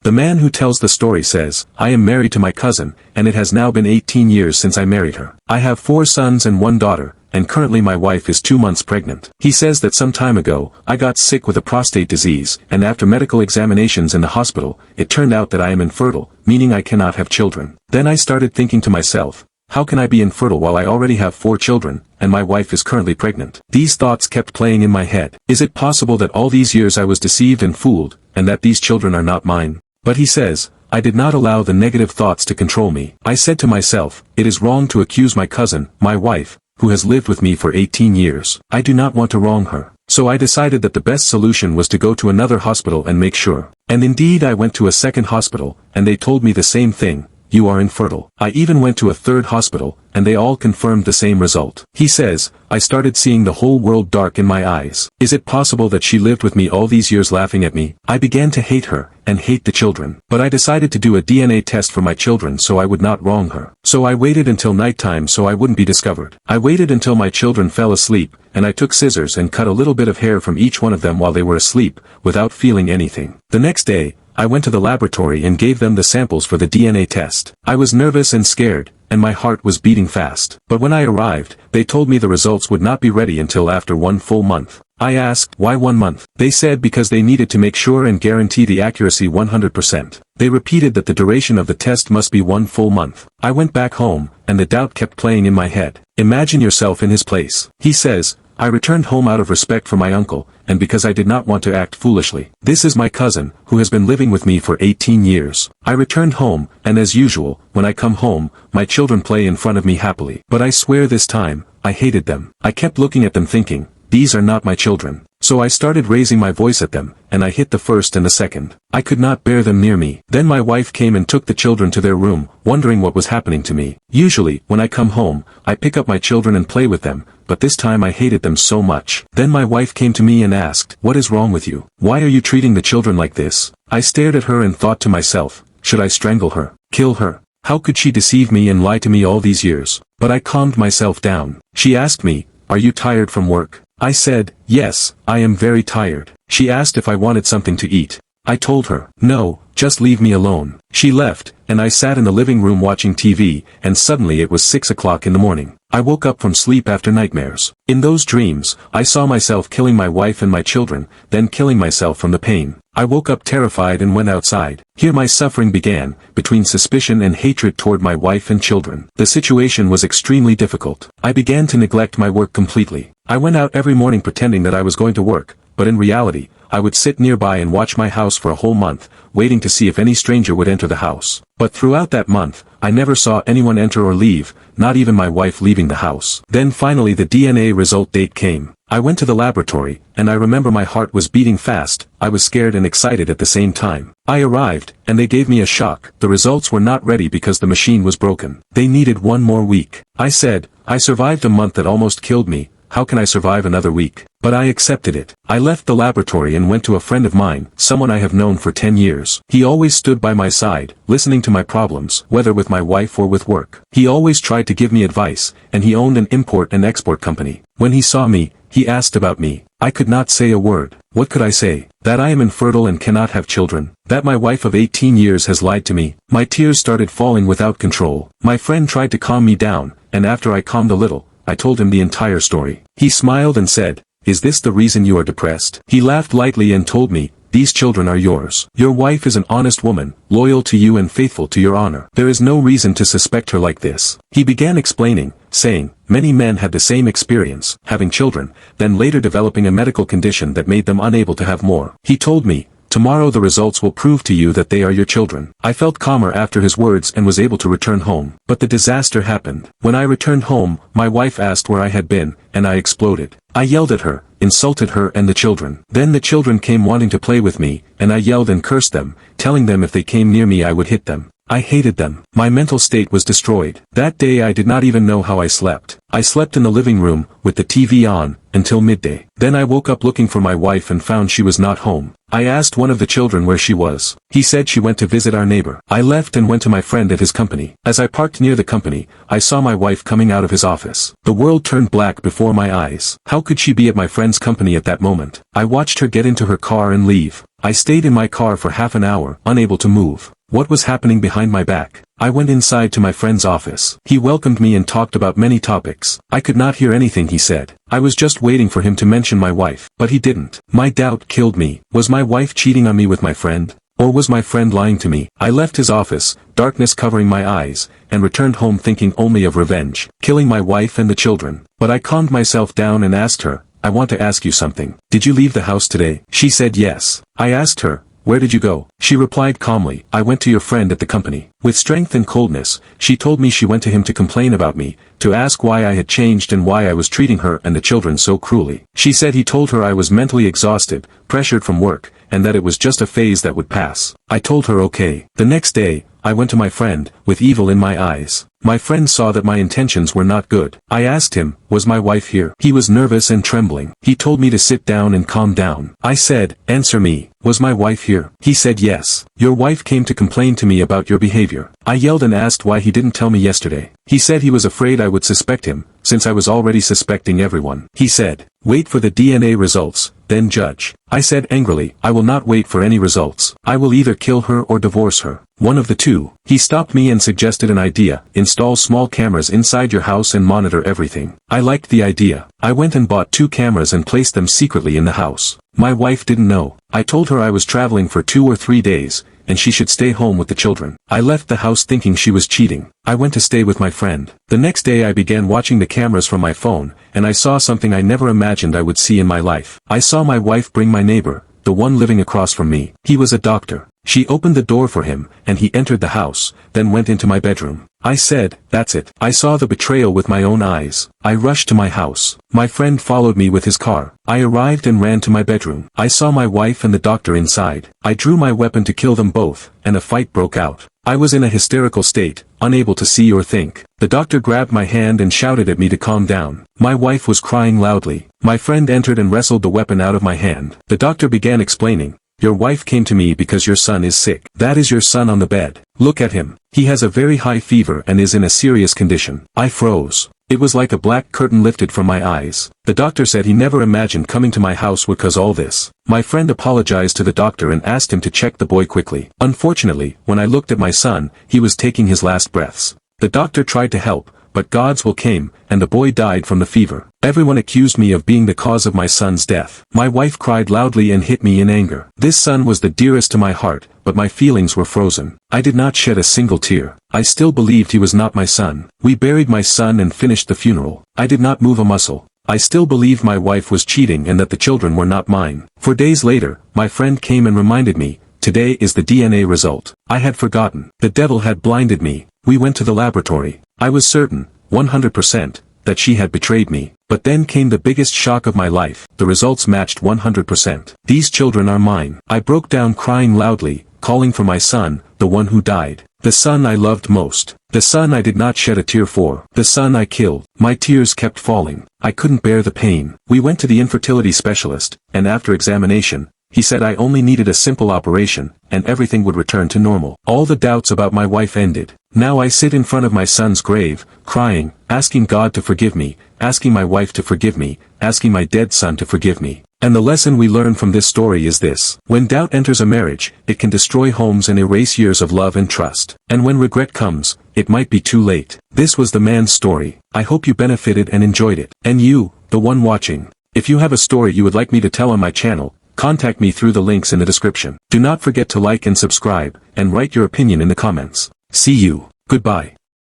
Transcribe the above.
The man who tells the story says, I am married to my cousin, and it has now been 18 years since I married her. I have 4 sons and 1 daughter, and currently my wife is 2 months pregnant. He says that some time ago, I got sick with a prostate disease, and after medical examinations in the hospital, it turned out that I am infertile, meaning I cannot have children. Then I started thinking to myself, how can I be infertile while I already have 4 children, and my wife is currently pregnant? These thoughts kept playing in my head. Is it possible that all these years I was deceived and fooled, and that these children are not mine? But he says, I did not allow the negative thoughts to control me. I said to myself, it is wrong to accuse my cousin, my wife, who has lived with me for 18 years. I do not want to wrong her. So I decided that the best solution was to go to another hospital and make sure. And indeed I went to a second hospital, and they told me the same thing. You are infertile. I even went to a third hospital, and they all confirmed the same result. He says, I started seeing the whole world dark in my eyes. Is it possible that she lived with me all these years laughing at me? I began to hate her, and hate the children. But I decided to do a DNA test for my children so I would not wrong her. So I waited until nighttime so I wouldn't be discovered. I waited until my children fell asleep, and I took scissors and cut a little bit of hair from each one of them while they were asleep, without feeling anything. The next day, I went to the laboratory and gave them the samples for the DNA test. I was nervous and scared, and my heart was beating fast. But when I arrived, they told me the results would not be ready until after 1 full month. I asked, why 1 month? They said because they needed to make sure and guarantee the accuracy 100%. They repeated that the duration of the test must be 1 full month. I went back home, and the doubt kept playing in my head. Imagine yourself in his place. He says, I returned home out of respect for my uncle, and because I did not want to act foolishly. This is my cousin, who has been living with me for 18 years. I returned home, and as usual, when I come home, my children play in front of me happily. But I swear this time, I hated them. I kept looking at them thinking, these are not my children. So I started raising my voice at them, and I hit the first and the second. I could not bear them near me. Then my wife came and took the children to their room, wondering what was happening to me. Usually, when I come home, I pick up my children and play with them, but this time I hated them so much. Then my wife came to me and asked, what is wrong with you? Why are you treating the children like this? I stared at her and thought to myself, should I strangle her? Kill her? How could she deceive me and lie to me all these years? But I calmed myself down. She asked me, are you tired from work? I said, yes, I am very tired. She asked if I wanted something to eat. I told her, no, just leave me alone. She left, and I sat in the living room watching TV, and suddenly it was 6 o'clock in the morning. I woke up from sleep after nightmares. In those dreams, I saw myself killing my wife and my children, then killing myself from the pain. I woke up terrified and went outside. Here my suffering began, between suspicion and hatred toward my wife and children. The situation was extremely difficult. I began to neglect my work completely. I went out every morning pretending that I was going to work, but in reality, I would sit nearby and watch my house for a whole month, waiting to see if any stranger would enter the house. But throughout that month, I never saw anyone enter or leave, not even my wife leaving the house. Then finally the DNA result date came. I went to the laboratory, and I remember my heart was beating fast. I was scared and excited at the same time. I arrived, and they gave me a shock. The results were not ready because the machine was broken. They needed 1 more week. I said, I survived a month that almost killed me. How can I survive another week? But I accepted it. I left the laboratory and went to a friend of mine, someone I have known for 10 years. He always stood by my side, listening to my problems, whether with my wife or with work. He always tried to give me advice, and he owned an import and export company. When he saw me, he asked about me. I could not say a word. What could I say? That I am infertile and cannot have children. That my wife of 18 years has lied to me. My tears started falling without control. My friend tried to calm me down, and after I calmed a little, I told him the entire story. He smiled and said, is this the reason you are depressed? He laughed lightly and told me, these children are yours. Your wife is an honest woman, loyal to you and faithful to your honor. There is no reason to suspect her like this. He began explaining, saying, many men had the same experience, having children, then later developing a medical condition that made them unable to have more. He told me, tomorrow the results will prove to you that they are your children. I felt calmer after his words and was able to return home. But the disaster happened. When I returned home, my wife asked where I had been, and I exploded. I yelled at her, insulted her and the children. Then the children came wanting to play with me, and I yelled and cursed them, telling them if they came near me I would hit them. I hated them. My mental state was destroyed. That day I did not even know how I slept. I slept in the living room, with the TV on, until midday. Then I woke up looking for my wife and found she was not home. I asked one of the children where she was. He said she went to visit our neighbor. I left and went to my friend at his company. As I parked near the company, I saw my wife coming out of his office. The world turned black before my eyes. How could she be at my friend's company at that moment? I watched her get into her car and leave. I stayed in my car for half an hour, unable to move. What was happening behind my back? I went inside to my friend's office. He welcomed me and talked about many topics. I could not hear anything he said. I was just waiting for him to mention my wife, but he didn't. My doubt killed me. Was my wife cheating on me with my friend? Or was my friend lying to me? I left his office, darkness covering my eyes, and returned home thinking only of revenge, killing my wife and the children. But I calmed myself down and asked her, I want to ask you something. Did you leave the house today? She said yes. I asked her, where did you go? She replied calmly, I went to your friend at the company. With strength and coldness, she told me she went to him to complain about me, to ask why I had changed and why I was treating her and the children so cruelly. She said he told her I was mentally exhausted, pressured from work, and that it was just a phase that would pass. I told her okay. The next day, I went to my friend, with evil in my eyes. My friend saw that my intentions were not good. I asked him, was my wife here? He was nervous and trembling. He told me to sit down and calm down. I said, answer me, was my wife here? He said yes. Your wife came to complain to me about your behavior. I yelled and asked why he didn't tell me yesterday. He said he was afraid I would suspect him, since I was already suspecting everyone. He said, wait for the DNA results, then judge. I said angrily, I will not wait for any results. I will either kill her or divorce her. One of the two. He stopped me and suggested an idea, install small cameras inside your house and monitor everything. I liked the idea. I went and bought 2 cameras and placed them secretly in the house. My wife didn't know. I told her I was traveling for 2 or 3 days, and she should stay home with the children. I left the house thinking she was cheating. I went to stay with my friend. The next day I began watching the cameras from my phone, and I saw something I never imagined I would see in my life. I saw my wife bring my neighbor, the one living across from me. He was a doctor. She opened the door for him, and he entered the house, then went into my bedroom. I said, that's it. I saw the betrayal with my own eyes. I rushed to my house. My friend followed me with his car. I arrived and ran to my bedroom. I saw my wife and the doctor inside. I drew my weapon to kill them both, and a fight broke out. I was in a hysterical state, unable to see or think. The doctor grabbed my hand and shouted at me to calm down. My wife was crying loudly. My friend entered and wrestled the weapon out of my hand. The doctor began explaining. Your wife came to me because your son is sick. That is your son on the bed. Look at him. He has a very high fever and is in a serious condition. I froze. It was like a black curtain lifted from my eyes. The doctor said he never imagined coming to my house would cause all this. My friend apologized to the doctor and asked him to check the boy quickly. Unfortunately, when I looked at my son, he was taking his last breaths. The doctor tried to help, but God's will came, and the boy died from the fever. Everyone accused me of being the cause of my son's death. My wife cried loudly and hit me in anger. This son was the dearest to my heart, but my feelings were frozen. I did not shed a single tear. I still believed he was not my son. We buried my son and finished the funeral. I did not move a muscle. I still believed my wife was cheating and that the children were not mine. 4 days later, my friend came and reminded me, today is the DNA result. I had forgotten. The devil had blinded me. We went to the laboratory. I was certain, 100%, that she had betrayed me. But then came the biggest shock of my life. The results matched 100%. These children are mine. I broke down crying loudly, calling for my son, the one who died. The son I loved most. The son I did not shed a tear for. The son I killed. My tears kept falling. I couldn't bear the pain. We went to the infertility specialist, and after examination, he said I only needed a simple operation, and everything would return to normal. All the doubts about my wife ended. Now I sit in front of my son's grave, crying, asking God to forgive me, asking my wife to forgive me, asking my dead son to forgive me. And the lesson we learn from this story is this. When doubt enters a marriage, it can destroy homes and erase years of love and trust. And when regret comes, it might be too late. This was the man's story. I hope you benefited and enjoyed it. And you, the one watching. If you have a story you would like me to tell on my channel, contact me through the links in the description. Do not forget to like and subscribe, and write your opinion in the comments. See you. Goodbye.